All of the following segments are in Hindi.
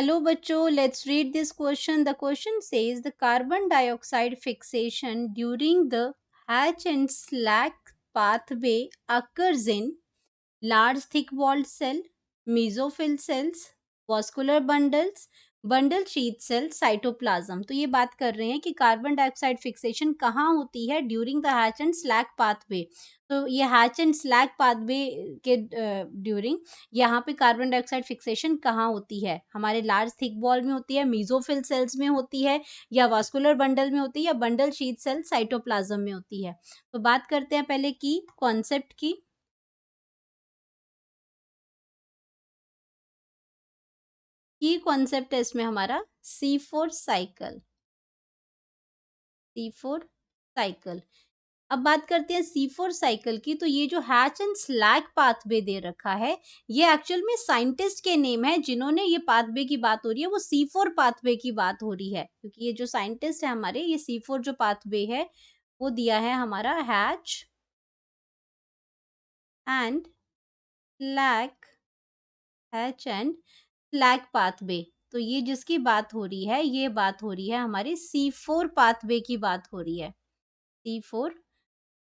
Hello बच्चों, let's read this question. The question says the carbon dioxide fixation during the hatch and slack pathway occurs in large thick walled cell, mesophyll cells, vascular bundles, bundle sheath cell, cytoplasm. तो ये बात कर रहे हैं कि कार्बन डाइऑक्साइड फिक्सेशन कहाँ होती है during the hatch and slack pathway. तो ये हैच एंड स्लैक पाथवे के ड्यूरिंग यहाँ पे कार्बन डाइऑक्साइड फिक्सेशन कहाँ होती है, हमारे लार्ज थिक वॉल में होती है, मीजोफिल सेल्स में होती है, या वास्कुलर बंडल में होती है, या बंडल शीथ सेल साइटोप्लाज्म में होती है। तो बात करते हैं पहले की कॉन्सेप्ट की। कॉन्सेप्ट है इसमें हमारा C4 साइकिल। C4 cycle. अब बात करते हैं C4 साइकिल की। तो ये जो हैच एंड स्लैक पाथवे दे रखा है, ये एक्चुअल में साइंटिस्ट के नेम है जिन्होंने, ये पाथवे की बात हो रही है वो C4 पाथवे की बात हो रही है, क्योंकि ये जो साइंटिस्ट है हमारे, ये C4 जो पाथवे है वो दिया है हमारा hatch and slack, hatch and slack pathway. तो ये जिसकी बात हो रही है, ये बात हो रही है हमारी C4 पाथवे की बात हो रही है। C4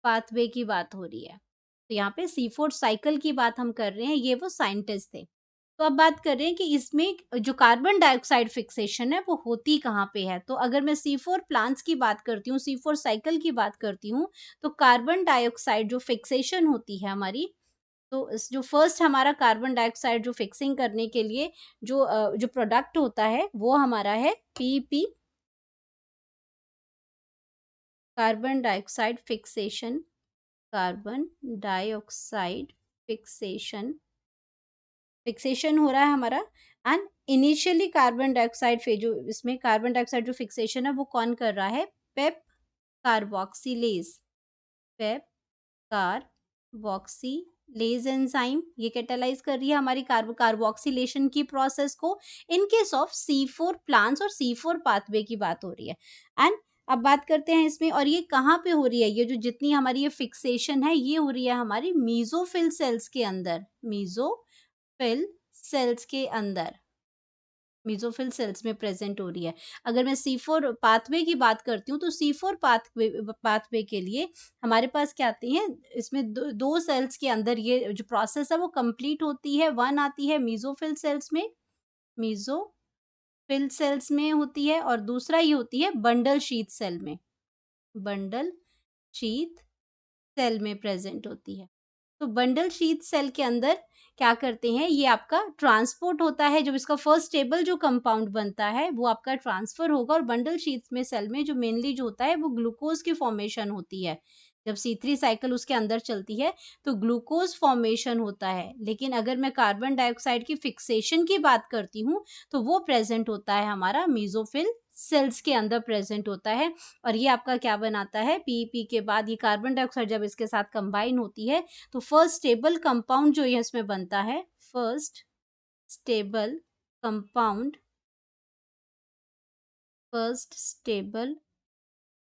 पाथवे की बात हो रही है। तो यहाँ पे C4 साइकिल की बात हम कर रहे हैं, ये वो साइंटिस्ट थे। तो अब बात कर रहे हैं कि इसमें जो कार्बन डाइऑक्साइड फिक्सेशन है वो होती कहाँ पे है। तो अगर मैं C4 प्लांट्स की बात करती हूँ, C4 साइकिल की बात करती हूँ, तो कार्बन डाइऑक्साइड जो फिक्सेशन होती है हमारी, तो इस जो फर्स्ट हमारा कार्बन डाइऑक्साइड जो फिक्सिंग करने के लिए जो प्रोडक्ट होता है वो हमारा है PP, carbon dioxide fixation. Carbon dioxide fixation, fixation हो रहा है हमारा। एंड इनिशियली कार्बन डाइऑक्साइड जो इसमें कार्बन डाइऑक्साइड जो फिक्सेशन है वो कौन कर रहा है, PEP carboxylase. PEP carboxylase enzyme ये कैटालाइज कर रही है हमारी कार्बोक्सिलेशन की प्रोसेस को। In case of C4 plants और C4 पाथवे की बात हो रही है। एंड अब बात करते हैं इसमें, और ये कहाँ पे हो रही है, ये जो जितनी हमारी ये फिक्सेशन है ये हो रही है हमारी मीजोफिल सेल्स के अंदर। मीजोफिल सेल्स के अंदर, मेसोफिल सेल्स में प्रेजेंट हो रही है। अगर मैं C4 पाथवे की बात करती हूँ, तो C4 पाथवे के लिए हमारे पास क्या आती हैं, इसमें दो सेल्स के अंदर ये जो प्रोसेस है वो कंप्लीट होती है। वन आती है मेसोफिल सेल्स में, मेसोफिल सेल्स में होती है, और दूसरा ये होती है बंडल शीथ सेल में, बंडल शीथ सेल में प्रेजेंट होती है। तो बंडल शीथ सेल के अंदर क्या करते हैं, ये आपका ट्रांसपोर्ट होता है, जब इसका फर्स्ट स्टेबल जो कंपाउंड बनता है वो आपका ट्रांसफर होगा, और बंडल शीथ में सेल में जो मेनली जो होता है वो ग्लूकोज की फॉर्मेशन होती है। जब C3 साइकिल उसके अंदर चलती है तो ग्लूकोज फॉर्मेशन होता है। लेकिन अगर मैं कार्बन डाइऑक्साइड की फिक्सेशन की बात करती हूँ, तो वो प्रेजेंट होता है हमारा मेसोफिल सेल्स के अंदर प्रेजेंट होता है। और ये आपका क्या बनाता है, पीपी के बाद ये कार्बन डाइऑक्साइड जब इसके साथ कंबाइन होती है, तो फर्स्ट स्टेबल कंपाउंड जो ये इसमें बनता है, first stable compound, first stable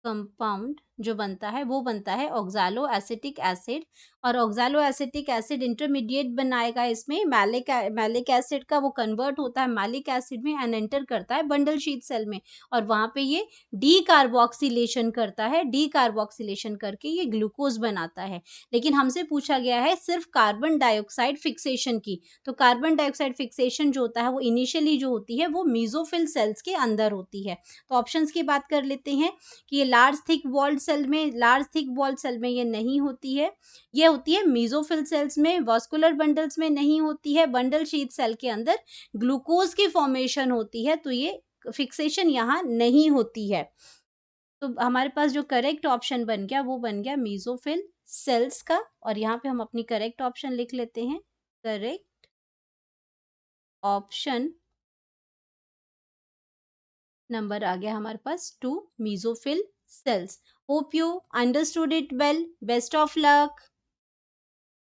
compound जो बनता है वो बनता है ऑक्सैलो एसिटिक एसिड। और ऑक्सैलो एसिटिक एसिड इंटरमीडिएट बनाएगा इसमें मैलिक एसिड का, वो कन्वर्ट होता है मैलिक एसिड में एंड एंटर करता है बंडल शीथ सेल में, और वहां पे ये डी कार्बोक्सिलेशन करता है। डी कार्बोक्सिलेशन करके ये ग्लूकोज बनाता है। लेकिन हमसे पूछा गया है सिर्फ कार्बन डाइऑक्साइड फिक्सेशन की। तो कार्बन डाइऑक्साइड फिक्सेशन जो होता है वो इनिशियली जो होती है वो मीजोफिल सेल्स के अंदर होती है। तो ऑप्शंस की बात कर लेते हैं कि ये लार्ज थिक वॉल्ड सेल में, लार्ज थिक वॉल्ड सेल में ये नहीं होती है। ये होती है मेसोफिल सेल्स में, वास्कुलर बंडल्स में नहीं होती है, बंडल शीथ सेल के अंदर ग्लूकोज की फॉर्मेशन होती है, तो ये फिक्सेशन यहाँ नहीं होती है। तो हमारे पास जो करेक्ट ऑप्शन बन गया वो बन गया मेसोफिल सेल्स का, और यहाँ पे हम अपनी करेक्ट ऑप्शन लिख लेते हैं। करेक्ट ऑप्शन नंबर आ गया हमारे पास 2, mesophyll cells. Hope you understood it well. Best of luck.